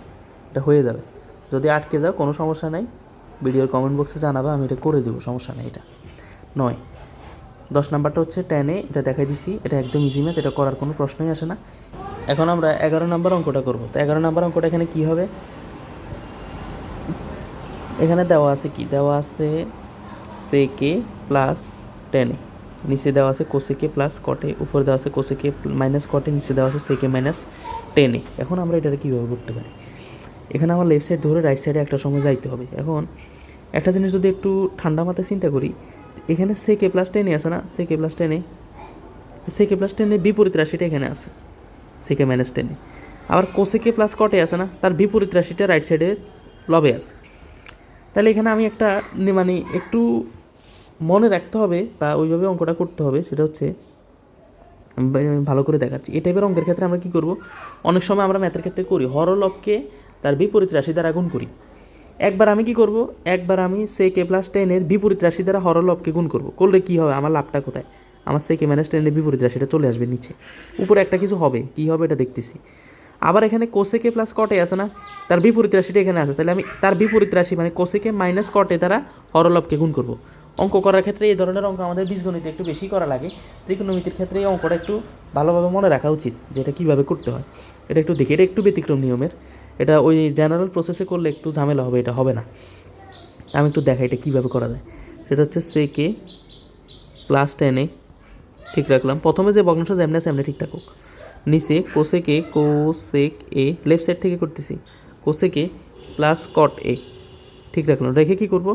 [SPEAKER 1] এটা হয়ে যাবে। যদি আটকে যাও কোনো সমস্যা নাই, ভিডিওর কমেন্ট বক্সে জানাবা, আমি এটা করে দেবো, সমস্যা নেই। এটা 9। 10 নাম্বারটা হচ্ছে tan a, এটা দেখাই দিছি, এটা একদম ইজি ম্যাথ, এটা করার কোনো প্রশ্নই আসে না। এখন আমরা 11 নাম্বার অঙ্কটা করবো। তো 11 নাম্বার অঙ্কটা এখানে কী হবে, এখানে দেওয়া আছে কি, দেওয়া আছে sec a plus tan a, নিচে দেওয়া আছে cosec a plus cot a, উপরে দেওয়া আছে cosec a minus cot a, নিচে দেওয়া আছে sec a minus tan a। এখন আমরা এটাকে কীভাবে করতে পারি, এখানে আমার লেফট সাইড ধরে রাইট সাইডে একটা সময় যাইতে হবে। এখন একটা জিনিস যদি একটু ঠান্ডা মাথায় চিন্তা করি, এখানে sec a plus tan a আছে না, sec a plus tan a, sec a plus tan a বিপরীত রাশিটা এখানে আছে sec a minus tan a। আবার cosec a plus cot a আছে না, তার বিপরীত রাশিটা রাইট সাইডের লবে আছে। তাহলে এখানে আমি একটা মানে একটু মনে রাখতে হবে বা ওইভাবে অঙ্কটা করতে হবে, সেটা হচ্ছে আমি ভালো করে দেখাচ্ছি। এই টাইপের অঙ্কের ক্ষেত্রে আমরা কী করব, অনেক সময় আমরা ম্যাথের ক্ষেত্রে করি হরলবকে তার বিপরীত রাশি দ্বারা গুণ করি। একবার আমি কি করব, একবার আমি sec a প্লাস tan এর বিপরীত রাশি দ্বারা হরলবকে গুণ করব। করলে কী হবে, আমার লাভটা কোথায়, আমার sec a মাইনাস tan এর বিপরীত রাশিটা চলে আসবে নিচে, উপরে একটা কিছু হবে, কী হবে এটা দেখতেছি। আবার এখানে cosec a plus cot a আছে না, তার বিপরীত রাশিটা এখানে আছে, তাহলে আমি তার বিপরীত রাশি মানে cosec a minus cot a দ্বারা হরলবকে গুণ করব। অঙ্ক করার ক্ষেত্রে এই ধরনের অঙ্ক আমাদের বীজগণিতে একটু বেশি করা লাগে, ত্রিকোণমিতির ক্ষেত্রে এই অঙ্কটা একটু ভালোভাবে মনে রাখা উচিত যে এটা কীভাবে করতে হয়। এটা একটু দেখি, এটা একটু ব্যতিক্রম নিয়মের, এটা ওই জেনারেল প্রসেসে করলে একটু ঝামেলা হবে, এটা হবে না। আমি একটু দেখাই এটা কীভাবে করা যায়। সেটা হচ্ছে sec a plus tan a, ঠিক রাখলাম, প্রথমে যে ভগ্নাংশ যেমনি আছে এমনি ঠিক থাকুক। নিচে cosec a লেফট সাইড থেকে করতেছি, cosec a plus cot a, ঠিক রাখলাম। রেখে কী করব,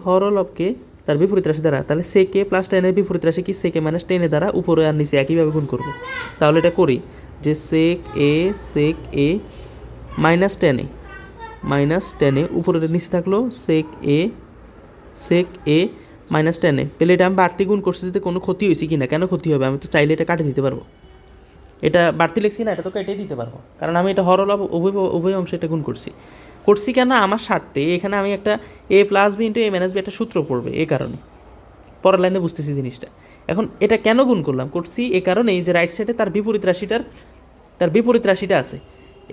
[SPEAKER 1] হরলবকে তার বিপরীত রাশি দ্বারা, তাহলে sec a প্লাস tan এর বিপরীত রাশি কি sec a মাইনাস tan এর দ্বারা উপরে আর নিচে একইভাবে গুণ করব। তাহলে এটা করি যে sec a minus tan a উপরে নিচে থাকলো sec a minus tan a। তাহলে এটা আমি বাড়তি গুণ করছি, যদি কোনো ক্ষতি হয়েছে কি না, কেন ক্ষতি হবে, আমি তো চাইলে এটা কাটে দিতে পারবো। এটা বাড়তি লিখছি না, এটা তো কেটেই দিতে পারবো, কারণ আমি এটা হরলব উভয় অংশে এটা গুণ করছি কেন, আমার স্বার্থে। এখানে আমি একটা a plus B into a minus B একটা সূত্র পড়বে, এই কারণে পরের লাইনে বুঝতেছি জিনিসটা। এখন এটা কেন গুণ করছি এ কারণেই যে রাইট সাইডে তার বিপরীত রাশিটা আছে,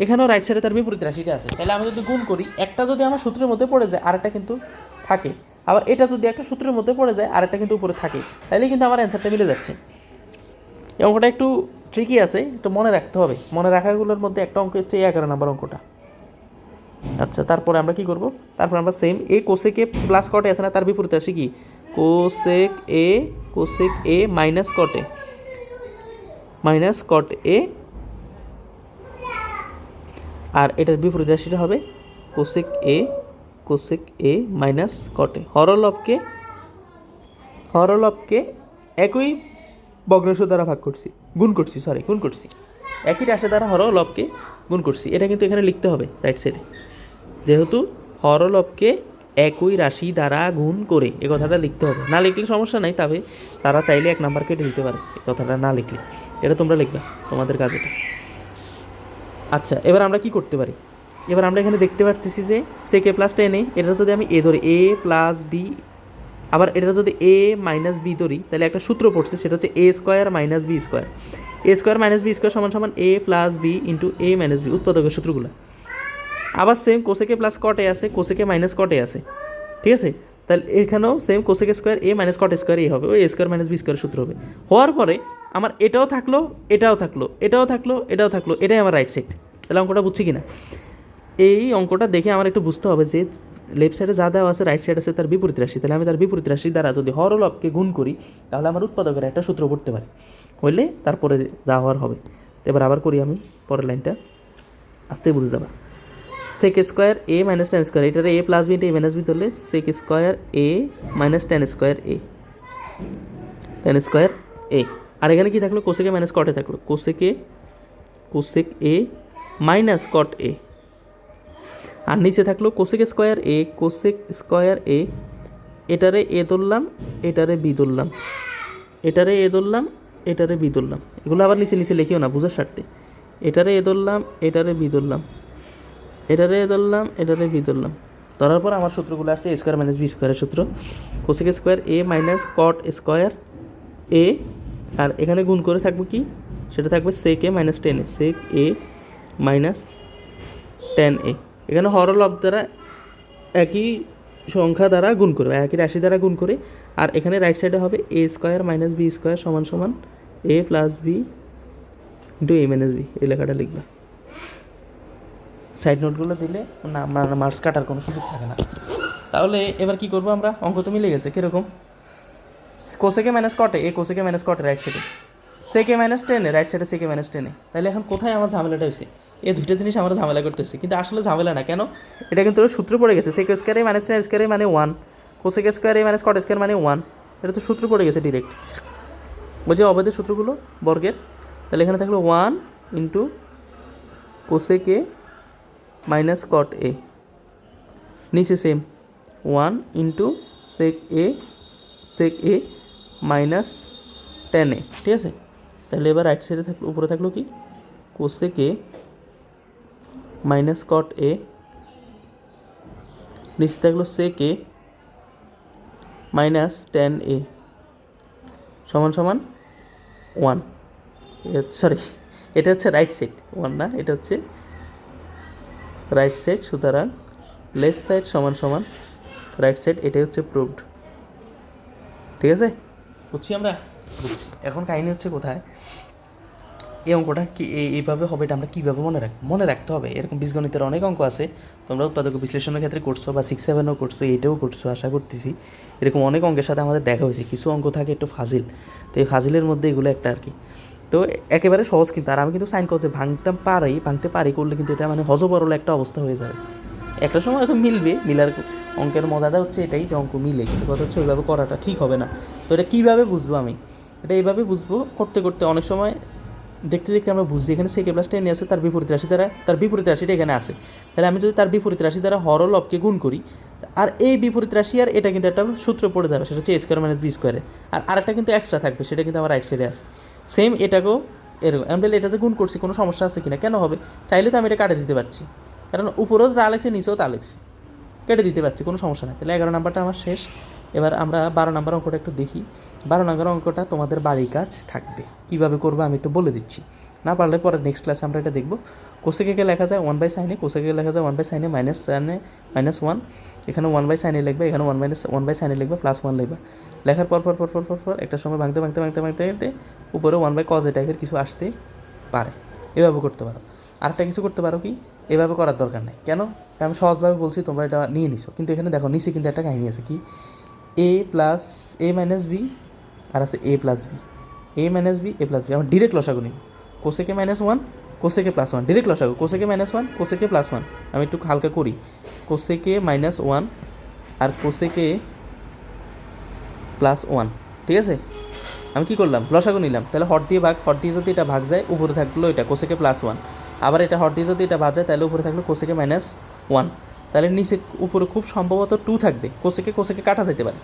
[SPEAKER 1] এখানেও রাইট সাইডে তার বিপরীত রাশিটা আছে। তাহলে আমি যদি গুণ করি, একটা যদি আমার সূত্রের মধ্যে পড়ে যায় আরেকটা কিন্তু থাকে, আবার এটা যদি একটা সূত্রের মধ্যে পড়ে যায় আরেকটা কিন্তু উপরে থাকে, তাহলে কিন্তু আমার অ্যান্সারটা মিলে যাচ্ছে। এই অঙ্কটা একটু ট্রিকি আছে, একটু মনে রাখতে হবে। মনে রাখাগুলোর মধ্যে একটা অঙ্ক হচ্ছে 11 নাম্বার অঙ্কটা। আচ্ছা, তারপরে আমরা কি করব, তারপর আমরা সেম এই cosec a plus cot a আছে না, তার বিপরীত রাশি কি cosec a minus cot a, আর এটার বিপরীত রাশিটা হবে cosec a minus cot a। হরলবকে একই ভগ্নাংশ দ্বারা গুণ করছি, একই রাশি দ্বারা হরলবকে গুণ করছি। এটা কিন্তু এখানে লিখতে হবে রাইট সাইডে, যেহেতু হরলবকে একই রাশি দ্বারা গুণ করে, এই কথাটা লিখতে হবে। না লিখলে সমস্যা নাই, তবে তারা চাইলে 1 নাম্বার কেটে দিতে পারে এই কথাটা না লিখলে। এটা তোমরা লিখবে, তোমাদের কাজ এটা। আচ্ছা, এবার আমরা কি করতে পারি, এবার আমরা এখানে দেখতে পারতেছি যে sec a plus tan a, এটা যদি আমি a ধরি a প্লাস বি, আবার এটা যদি a মাইনাস বি ধরি, তাহলে একটা সূত্র পড়ছে, সেটা হচ্ছে a square minus B square সমান a plus B into a minus B, উৎপাদকের সূত্রগুলো। আবার same cosec a plus cot a আছে, cosec a minus cot a আছে, ঠিক আছে। তাহলে এখানেও same cosec a square a minus cot a square a হবে, ওই a square minus B square সূত্র হবে। হওয়ার পরে আমার এটাও থাকলো, এটাই আমার রাইট সাইড। তাহলে অঙ্কটা বুঝছি কি না, এই অঙ্কটা দেখে আমার একটু বুঝতে হবে যে লেফট সাইডে যা দেওয়া আছে রাইট সাইড আছে তার বিপরীত রাশি, তাহলে আমি তার বিপরীত রাশি দ্বারা যদি হরলবকে গুণ করি, তাহলে আমার উৎপাদকের একটা সূত্র পড়তে পারি, হইলে তারপরে যা হওয়ার হবে। এবার আবার করি আমি পরের লাইনটা, আস্তে বুঝে যাবা। sec square a minus tan square, এটারে a plus B into a minus B ধরলে sec square a minus tan square a, আর এখানে কি থাকলো cosec a minus cot a থাকলো, cosec a minus cot a, আর নিচে থাকলো cosec স্কোয়ার a, এটারে a ধরলাম, এটারে b ধরলাম, এটারে বি ধরলাম, এগুলো আবার নিচে নিচে লিখিও না বুঝার স্বার্থে। এটারে এ ধরলাম, এটারে বি ধরলাম, এটারে এ ধরলাম, এটারে বি ধরলাম। ধরার পর আমার সূত্রগুলো আসছে এ স্কোয়ার মাইনাস বি স্কোয়ারের সূত্র, কোসেক স্কোয়ার এ মাইনাস কট স্কোয়ার এ, আর এখানে গুণ করে থাকবে কি, সেটা থাকবে সেক A minus 10 A, sec A minus 10 এ। এখানে হর লব দ্বারা একই সংখ্যা দ্বারা গুণ করবে, একই রাশি দ্বারা গুণ করে। আর এখানে রাইট সাইডে হবে এ স্কোয়ার মাইনাস বি স্কোয়ার সমান সমান এ প্লাস বি ইন্টু এ মাইনাস বি, এই লেখাটা লিখবা। সাইড নোটগুলো দিলে না মার্কস কাটার কোনো সুযোগ থাকে না। তাহলে এবার কি করবো আমরা, অঙ্ক তো মিলে গেছে কীরকম, কোসেকে মাইনাস কটে এ, কোসেকে মাইনাস কটে রাইট সাইডে, সেকে মাইনাস 10 এ রাইট সাইডে সেকে মাইনাস 10 এ। তাহলে এখন কোথায় আমার ঝামেলাটা হয়েছে, এই দুইটা জিনিস আমরা ঝামেলা করতেছি, কিন্তু আসলে ঝামেলা না কেন, এটা কিন্তু সূত্র পড়ে গেছে, সেক স্কোয়ার এ মাইনাস টেন স্কোয়ার এ মানে 1, কোসেক স্কোয়ার এ মাইনাস কট স্কোয়ার মানে 1, এটা তো সূত্র পড়ে গেছে ডিরেক্ট, ওই যে অবৈধ সূত্রগুলো বর্গের। তাহলে এখানে থাকলো 1 into cosec A minus cot A, নিচে same 1 into sec A minus 10 A, ঠিক আছে। তাহলে এবার রাইট সাইডে থাকলো, উপরে থাকলো কি, cosec A minus cot A, নিচে থাকলো সেক এ মাইনাস 10 এ সমান সমান 1, সরি এটা হচ্ছে রাইট সাইড 1 না, এটা হচ্ছে রাইট সাইড, সুতরাং লেফট সাইড সমান সমান রাইট সাইড, এটাই হচ্ছে প্রুভড, ঠিক আছে। বুঝছি আমরা, এখন কাহিনী হচ্ছে কোথায়, এই অঙ্কটা কি এইভাবে হবে, এটা আমরা কীভাবে মনে রাখতে হবে। এরকম বীজগণিতের অনেক অঙ্ক আছে, তোমরা উৎপাদক বিশ্লেষণের ক্ষেত্রে করছো বা 6-7ও করছো, 8এও করছো আশা করতেছি। এরকম অনেক অঙ্কের সাথে আমাদের দেখা হয়েছে, কিছু অঙ্ক থাকে একটু ফাজিল, তো এই ফাজিলের মধ্যে এগুলো একটা আর কি। তো একেবারে সহজ কিন্তু, আর আমি কিন্তু সাইন কসে ভাঙতে পারি করলে কিন্তু এটা মানে হজবরল একটা অবস্থা হয়ে যাবে, একটা সময় হয়তো মিলবে, মিলার অঙ্কের মজাটা হচ্ছে এটাই যে অঙ্ক মিলে, কিন্তু কথা হচ্ছে ওইভাবে করাটা ঠিক হবে না। তো এটা কীভাবে বুঝবো আমি, এটা এইভাবে বুঝবো, করতে করতে অনেক সময় দেখতে দেখতে আমরা বুঝি এখানে সেকে প্লাস 10 আছে, তার বিপরীত রাশি দ্বারা, তার বিপরীত রাশিটা এখানে আছে, তাহলে আমি যদি তার বিপরীত রাশি দ্বারা হর লবকে গুণ করি, আর এই বিপরীত রাশি আর এটা কিন্তু একটা সূত্র পড়ে যাবে, সেটা হচ্ছে এ স্কোয়ার মাইনাস বি স্কোয়ারে, আর আরেকটা কিন্তু এক্সট্রা থাকবে, সেটা কিন্তু আমার রাইট সাইডে আছে। সেম এটাকেও এরকম, আমি বলে এটা যে গুণ করছি কোনো সমস্যা আছে কিনা, কেন হবে, চাইলে তো আমি এটা কাটে দিতে পারছি, কারণ উপরেও তা লেগছে নিচেও তা লেগছে, কেটে দিতে পারছি, কোনো সমস্যা নেই। তাহলে 11 নাম্বারটা আমার শেষ। এবার আমরা 12 নাম্বার অঙ্কটা একটু দেখি। 12 নাম্বার অঙ্কটা তোমাদের বাড়ির কাজ থাকবে, কীভাবে করবো আমি একটু বলে দিচ্ছি, না পারলে পরে নেক্সট ক্লাসে আমরা এটা দেখবো। কোসেকে লেখা যায় 1/sin এ, কোসেকে লেখা যায় 1/sin এ মাইনাস সাইনে মাইনাস 1, এখানে 1/sin এ লিখবে, এখানে 1/sin এ লিখবে, প্লাস 1 লিখবে। লেখার পর একটা সময় ভাঙতে উপরে 1/cos এ টাইপের কিছু আসতে পারে, এভাবে করতে পারো। আরেকটা কিছু করতে পারো কি, এভাবে করার দরকার নেই, কেন, আমি সহজভাবে বলছি, তোমরা এটা নিয়ে নিছো, কিন্তু এখানে দেখো নিচে কিন্তু একটা কাহিনী আছে কি, এ প্লাস এ মাইনাস বি, আর আছে এ plus B, A minus B A plus B, আমার ডিরেক্ট লসাগু নিব, cosec minus 1 cosec plus 1, direct লসাগু, কোসেকে মাইনাস 1 কোসেকে প্লাস 1, আমি একটু হালকা করি, কোসেকে মাইনাস 1 আর কোসেকে প্লাস 1, ঠিক আছে। আমি কী করলাম, লসাগু নিলাম, তাহলে হট দিয়ে যদি এটা ভাগ যায়, উপরে থাকলো এটা কোসেকে প্লাস 1, আবার এটা হট দিয়ে যদি এটা ভাগ যায়, তাহলে উপরে থাকলো কোসেকে মাইনাস 1, তাহলে নিচে উপরে খুব সম্ভবত 2 থাকবে, কোসেকে কাটা যেতে পারে,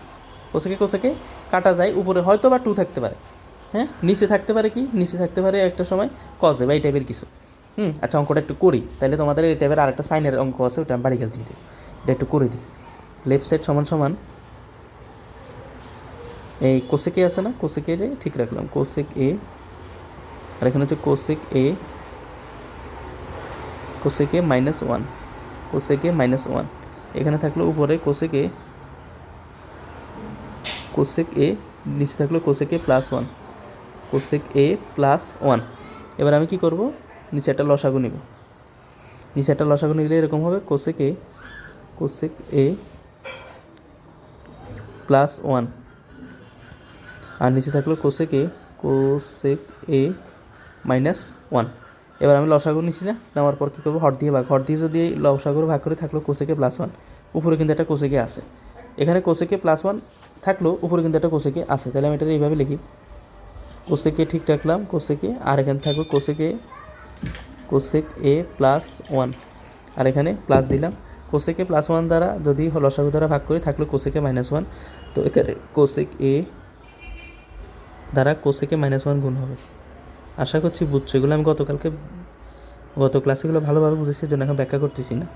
[SPEAKER 1] কোসেকে কাটা যায়, উপরে হয়তো বা 2 থাকতে পারে, হ্যাঁ, নিচে থাকতে পারে কি, নিচে থাকতে পারে একটা সময় কজে বা এই টাইপের কিছু। আচ্ছা অঙ্কটা একটু করি, তাহলে তোমাদের এই টাইপের আরেকটা সাইনের অঙ্ক আছে, ওটা আমি বাড়ি কাজ দিয়ে দিই, এটা একটু করে দিই। লেফট সাইড সমান সমান এই কোসেকে আছে না, কোসেকে ঠিক রাখলাম, কোসেক এ, আর এখানে হচ্ছে কোসেকে মাইনাস 1, কোসেকে মাইনাস 1, এখানে থাকলো উপরে কোসেক এ, নিচে থাকলো কোসেকে প্লাস 1, কোসেক এ প্লাস 1। এবার আমি কি করব, নিচে একটা লসাগু নিব, নিচে একটা লসাগু নিলে এরকম হবে, কোসেক এ প্লাস 1, আর নিচে থাকলো কোসেক এ মাইনাস 1। এবার আমি লসাগু নিচ্ছি না, নেওয়ার পর কী করবো, হট দিয়ে যদি লসাগুর ভাগ করে থাকলো কোসেকে প্লাস 1, উপরে কিন্তু একটা কোসেকে আছে, এখানে কোসেকে প্লাস 1 থাকলো, উপরে কিন্তু একটা কোসেকে আছে, তাহলে আমি এটা এইভাবে লিখি, কোসেকে ঠিক রাখলাম, কোসেকে, আর এখানে থাকবে কোসেক এ প্লাস 1, আর এখানে প্লাস দিলাম, কোসেকে প্লাস 1 দ্বারা যদি লসাগু দ্বারা ভাগ করে থাকলো কোসেকে মাইনাস 1, তো এখানে কোসেক এ দ্বারা কোসেকে -1 গুণ হবে। আশা করছি বুঝছো, এগুলো আমি গত ক্লাসেগুলো ভালোভাবে বুঝেছি, জন্য এখন ব্যাখ্যা করতেছি না।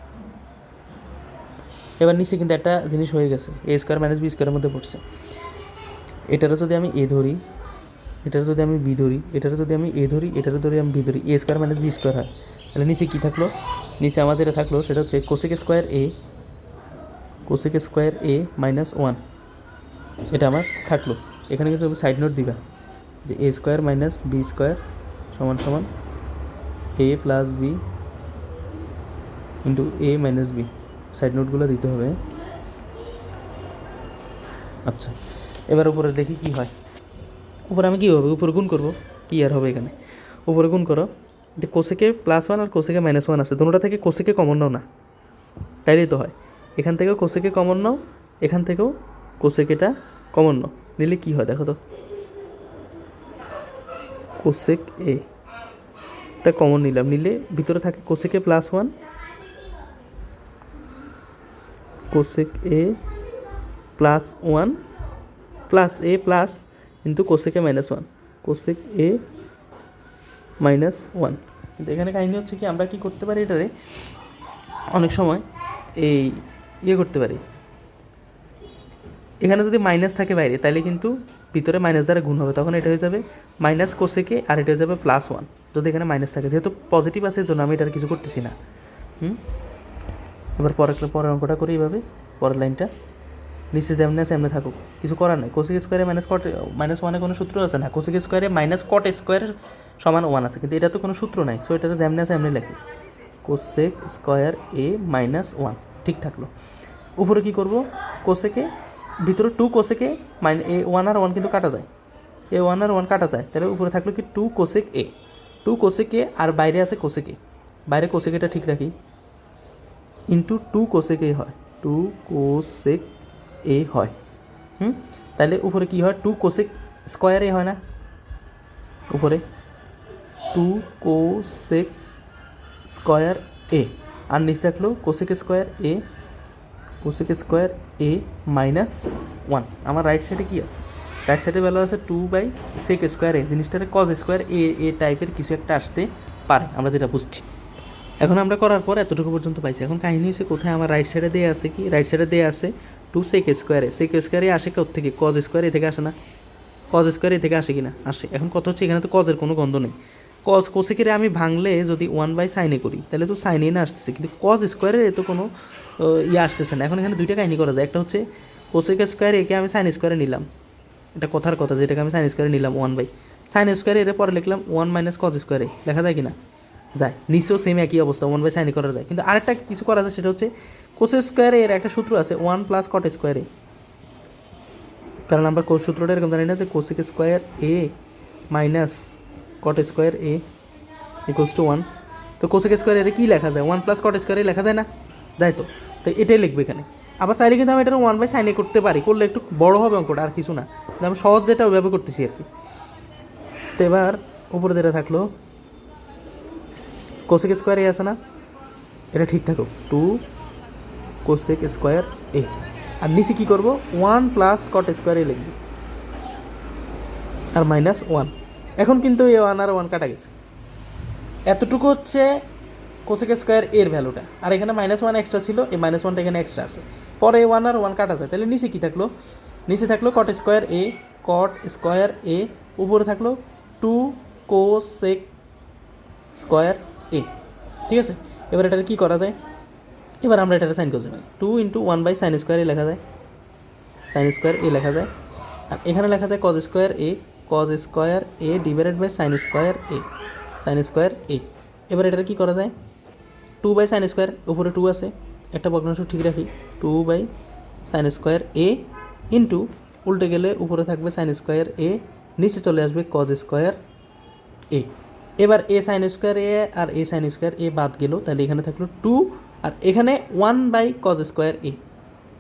[SPEAKER 1] এবার নিচে কিন্তু একটা জিনিস হয়ে গেছে, a স্কোয়ার মাইনাস বি স্কোয়ারের মধ্যে পড়ছে। এটারও যদি আমি এ ধরি, এটারও যদি আমি বি ধরি, এটারও যদি আমি এ ধরি, এটারও ধরি আমি বি ধরি, এ স্কোয়ার মাইনাস বি স্কোয়ার হয়। তাহলে নিচে কী থাকলো? নিচে আমার যেটা থাকলো সেটা হচ্ছে কোসেক স্কোয়ার এ -1, এটা আমার থাকলো। এখানে কিন্তু তুমি সাইড নোট দিবা যে এ স্কোয়ার মাইনাস বি স্কোয়ার সমান সমান এ প্লাস বি ইন্টু এ মাইনাস বি। সাইড নোটগুলো দিতে হবে। আচ্ছা, এবার উপরে দেখি কি হয়। উপরে আমি কী হবে, উপরে গুণ করবো, কি আর হবে এখানে। উপরে গুণ করো, যে কোসেকে +1 আর কোসেকে -1 আছে, দুটোটা থেকে কোসেকে কমন নাও না, তাইলেই তো হয়। এখান থেকেও কোসেকে কমন নাও, এখান থেকেও কোসেকেটা কমন নাও, নিলে কী হয় দেখো তো। কোসেক এ টা কমন নিলাম, নিলে ভিতরে থাকে কোসেকে +1, কোসেক এ +1 প্লাস এ প্লাস ইন্টু কোসেকে -1, কোসেক এ -1। কিন্তু এখানে কাহিনী হচ্ছে কি, আমরা কি করতে পারি, এটারে অনেক সময় এই করতে পারি। এখানে যদি মাইনাস থাকে বাইরে, তাহলে কিন্তু ভিতরে মাইনাস দ্বারা গুণ হবে, তখন এটা হয়ে যাবে মাইনাস কোসেকে, আর এটা হয়ে যাবে +1 যদি এখানে মাইনাস থাকে। যেহেতু পজিটিভ আছে এর জন্য আমি এটার কিছু করতেছি না। এবার পরের অঙ্কটা করি এইভাবে। পরের লাইনটা নিচে যেমন আছে এমনি থাকুক, কিছু করার নেই। কোসেক স্কোয়ারে -1 কোনো সূত্র আছে না। কোসেক স্কোয়ারে -cot স্কোয়ার সমান 1 আছে, কিন্তু এটা তো কোনো সূত্র নাই। সো এটা যেমনি আছে এমনি লেখি, কোসেক স্কোয়ার এ -1 ঠিক থাকলো। উপরে কি করব, কোসেকে ভিতরে 2 কোসেকে A1 আর 1 কিন্তু কাটা যায়, A1 আর 1 কাটা যায়, তাহলে উপরে থাকলো কি 2 কোসেক এ, আর বাইরে আছে কোসেক এ, বাইরে কোসেক এটা ঠিক রাখি, ইন্টু 2 কোসেক এ হয়, 2 কোসেক এ হয়। তাহলে উপরে কি হয়, 2 কোসেক স্কোয়ার এ হয় না, উপরে 2 কোসেক স্কোয়ার এ, আর নিচে থাকলো কোসেক স্কোয়ার এ -1। আমার রাইট সাইডে কি আছে, রাইট সাইডে ভ্যালু আছে 2/sec স্কোয়ার এ। জিনিসটারে কজ স্কোয়ার এ টাইপের কিছু একটা আসতে পারে, আমরা যেটা বুঝছি। এখন আমরা করার পর এতটুকু পর্যন্ত পাইছি। এখন কাহিনী হচ্ছে কোথায়, আমার রাইট সাইডে দিয়ে আছে কি, রাইট সাইডে দিয়ে আছে 2sec স্কোয়ারে। সেক স্কোয়ারে আসে কোথেকে, কজ স্কোয়ার এ থেকে আসে না, কজ স্কোয়ার এ থেকে আসে কি না, আসে। এখন কথা হচ্ছে এখানে তো কজের কোনো গন্ধ নেই। কোসেকের আমি ভাঙলে যদি 1/sin এ করি, তাহলে তো সাইন এ না আসতেছে, কিন্তু কজ স্কোয়ারের এ তো কোনো আসতেছে না। এখন এখানে দুইটা কাহিনী করা যায়। একটা হচ্ছে কোসেক স্কোয়ার একে আমি সাইন স্কোয়ারে নিলাম, এটা কথার কথা, যেটাকে আমি সাইন স্কোয়ারে নিলাম 1/sin স্কোয়ারে, এর পরে লিখলাম 1 - cos স্কোয়ারে, লেখা যায় কি না, যায়। নিচেও সেম একই অবস্থা, 1/sin করা যায়। কিন্তু আরেকটা কিছু করা যায়, সেটা হচ্ছে কোসেক স্কোয়ারে এর একটা সূত্র আছে 1 + cot স্কোয়ারে। কারণ আমরা সূত্রটা এরকম জানি না যে কোসেক স্কোয়ার এ -cot স্কোয়ার এ = 1। তো কোসেক স্কোয়ার এর কী লেখা যায়, 1 + cot স্কোয়ারে লেখা যায় না, যায় তো। তো এটাই লিখবে এখানে। আবার চাইলে কিন্তু আমি এটা 1/sin এ করতে পারি, করলে একটু বড় হবে অঙ্কটা, আর কিছু না। আমি সহজ যেটা ওইভাবে করতেছি আর কি। তো এবার উপরে যেটা থাকলো কোসেক স্কোয়ার এ আছে না, এটা ঠিক থাকুক, 2 কোসেক স্কোয়ার এ। আর নিচে কী করবো, 1 + cot স্কোয়ার এ লিখবো, আর -1। এখন কিন্তু এ 1 আর 1 কাটা গেছে। এতটুকু হচ্ছে কোসেক স্কোয়ার এর ভ্যালুটা, আর এখানে -1 এক্সট্রা ছিল, এই -1টা এখানে এক্সট্রা আছে। পরে 1 আর 1 কাটা যায়, তাহলে নিচে কী থাকলো, নিচে থাকলো cot স্কোয়ার এ, উপরে থাকলো 2 কোসেক স্কোয়ার এ। ঠিক আছে, এবার এটাকে কী করা যায়, এবার আমরা এটাকে সাইন করতে পারি, 2 × 1/sin স্কোয়ার এ লেখা যায়, sin স্কোয়ার এ লেখা যায়। আর এখানে লেখা যায় cos স্কোয়ার এ / sin স্কোয়ার এ। এবার এটাকে কী করা যায়, 2/sin স্কোয়ার, উপরে 2 আছে, একটা ভগ্নাংশ ঠিক রাখি, 2/sin স্কোয়ার এ ইন্টু উল্টে গেলে উপরে থাকবে sin স্কোয়ার এ, নিচে চলে আসবে cos স্কোয়ার এ। এবার এ sin স্কোয়ার এ আর এ sin স্কোয়ার এ বাদ গেল, তাহলে এখানে থাকলো 2, আর এখানে 1/cos স্কোয়ার এ।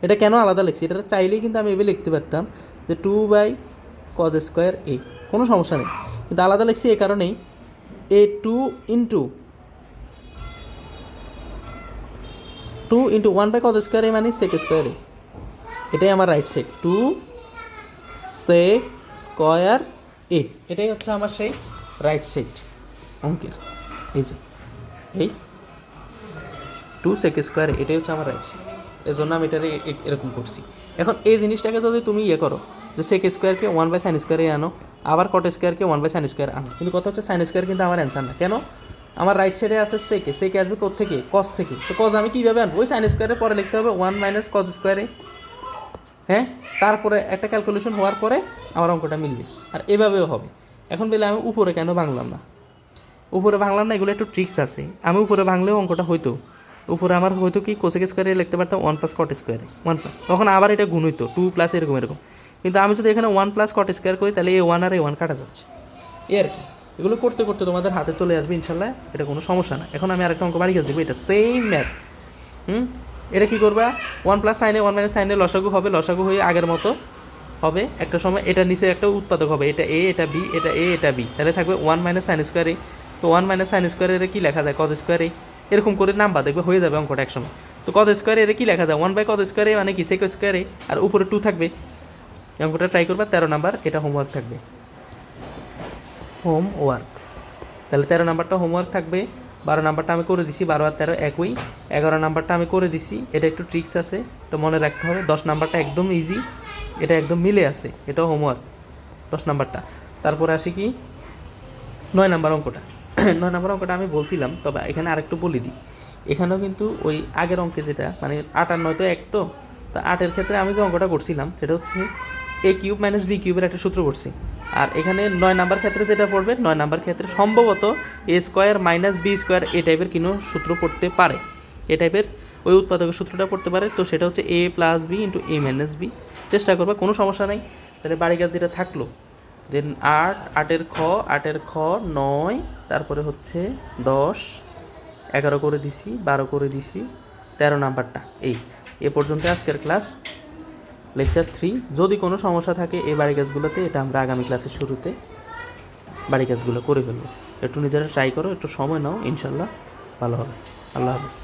[SPEAKER 1] এটা কেন আলাদা লিখছি, এটা চাইলেই কিন্তু আমি এভাবে লিখতে পারতাম যে 2/cos স্কোয়ার এ, কোনো সমস্যা নেই, কিন্তু আলাদা লিখছি এই কারণেই, এ 2 × 1/cos স্কোয়ার এ মানে sec স্কোয়ার এ। এটাই আমার রাইট সাইড, 2 sec স্কোয়ার এ, এটাই হচ্ছে আমার সেই রাইট সাইড অঙ্কের, এই যে এই 2 sec স্কোয়ার, এটাই হচ্ছে আমার রাইট সাইড, এর জন্য আমি এটা এরকম করছি। এখন এই জিনিসটাকে যদি তুমি ইয়ে করো যে সেক স্কোয়ারকে 1/sin স্কোয়ারে আনো, আবার কট স্কোয়ারকে 1/sin স্কোয়ার আনো, কিন্তু কথা হচ্ছে সাইন স্কোয়ার কিন্তু আমার অ্যান্সার না। কেন? আমার রাইট সাইডে আছে সেকে, সেকে আসবে কোথা থেকে? কস থেকে। তো কস আমি কীভাবে আনবো? ওই সাইন স্কোয়ারের পরে লিখতে হবে 1 - cos স্কোয়ারে, হ্যাঁ, তারপরে একটা ক্যালকুলেশন হওয়ার পরে আমার অঙ্কটা মিলবে। আর এভাবেও হবে। এখন বলে আমি উপরে কেন ভাঙলাম না? উপরে ভাঙলাম না, এগুলো একটু ট্রিক্স আছে। আমি উপরে ভাঙলেও অঙ্কটা হইতো, উপরে আমার হয়তো কি কোসেক স্কোয়ারে লিখতে পারতাম 1 + cot স্কোয়ারে 1+, তখন আবার এটা গুণ হইতো 2+ এরকম এরকম। কিন্তু আমি যদি এখানে 1 + cot স্কোয়ার করি তাহলে A1 আর A1 কাটা যাচ্ছে, এই আর কি। এগুলো করতে করতে তোমাদের হাতে চলে আসবে ইনশাল্লাহ, এটা কোনো সমস্যা না। এখন আমি আরেকটা অঙ্ক বাড়ি গেছে দেবো, এটা সেম ম্যাথ। এটা কী করবা? 1 + sin A 1 - sin A লসাগু হবে, লসাগু হয়ে আগের মতো হবে। একটা সময় এটা নিচে একটা উৎপাদক হবে, এটা A এটা B, এটা A এটা B, তাহলে থাকবে 1 - sin স্কোয়ার A। তো 1 - sin স্কোয়ার এর কী লেখা যায়? cos square A। এরকম করে নাম্বার দেখবে হয়ে যাবে অঙ্কটা এক সময়। তো cos স্কোয়ার এর কী লেখা যায়? 1/cos স্কোয়ার A মানে কি? sec স্কোয়ার A, আর উপরে 2 থাকবে। এই অঙ্কটা ট্রাই করবা, 13 নাম্বার, এটা হোমওয়ার্ক থাকবে, হোমওয়ার্ক। তাহলে 13 নাম্বারটা হোমওয়ার্ক থাকবে, 12 নাম্বারটা আমি করে দিছি, 12 আর 13 একই, 11 নাম্বারটা আমি করে দিছি, এটা একটু ট্রিক্স আছে, এটা মনে রাখতে হবে। 10 নাম্বারটা একদম ইজি, এটা একদম মিলে আছে, এটাও হোমওয়ার্ক 10 নাম্বারটা। তারপরে আসি কি 9 নাম্বার অঙ্কটা। 9 নাম্বার অঙ্কটা আমি বলছিলাম, তবে এখানে আরেকটু বলে দিই। এখানেও কিন্তু ওই আগের অঙ্কে যেটা মানে 8 আর 9 তো এক, তো 8-এর ক্ষেত্রে আমি যে অঙ্কটা করছিলাম সেটা হচ্ছে A³ - B³ একটা সূত্র করছি। আর এখানে 9 নাম্বার ক্ষেত্রে যেটা পড়বে, 9 নাম্বার ক্ষেত্রে সম্ভবত A² - B² এই টাইপের কোনো সূত্র পড়তে পারে, এ টাইপের ওই উৎপাদকের সূত্রটা পড়তে পারে। তো সেটা হচ্ছে A + B × A - B। চেষ্টা করবে, কোনো সমস্যা নেই। তাহলে বাড়ি কাজ যেটা থাকলো, দেন 8, 8-এর খ, 8-এর খ 9, তারপরে হচ্ছে 10, 11 করে দিছি, 12 করে দিছি, 13 নাম্বারটা। এ পর্যন্ত আজকের ক্লাস, লেকচার 3। যদি কোনো সমস্যা থাকে এই বাড়ি কাজগুলোতে, এটা আমরা আগামী ক্লাসের শুরুতে বাড়ি কাজগুলো করে ফেলবো। একটু নিজেরা ট্রাই করো, একটু সময় নাও, ইনশাল্লাহ ভালো হবে। আল্লাহ হাফিজ।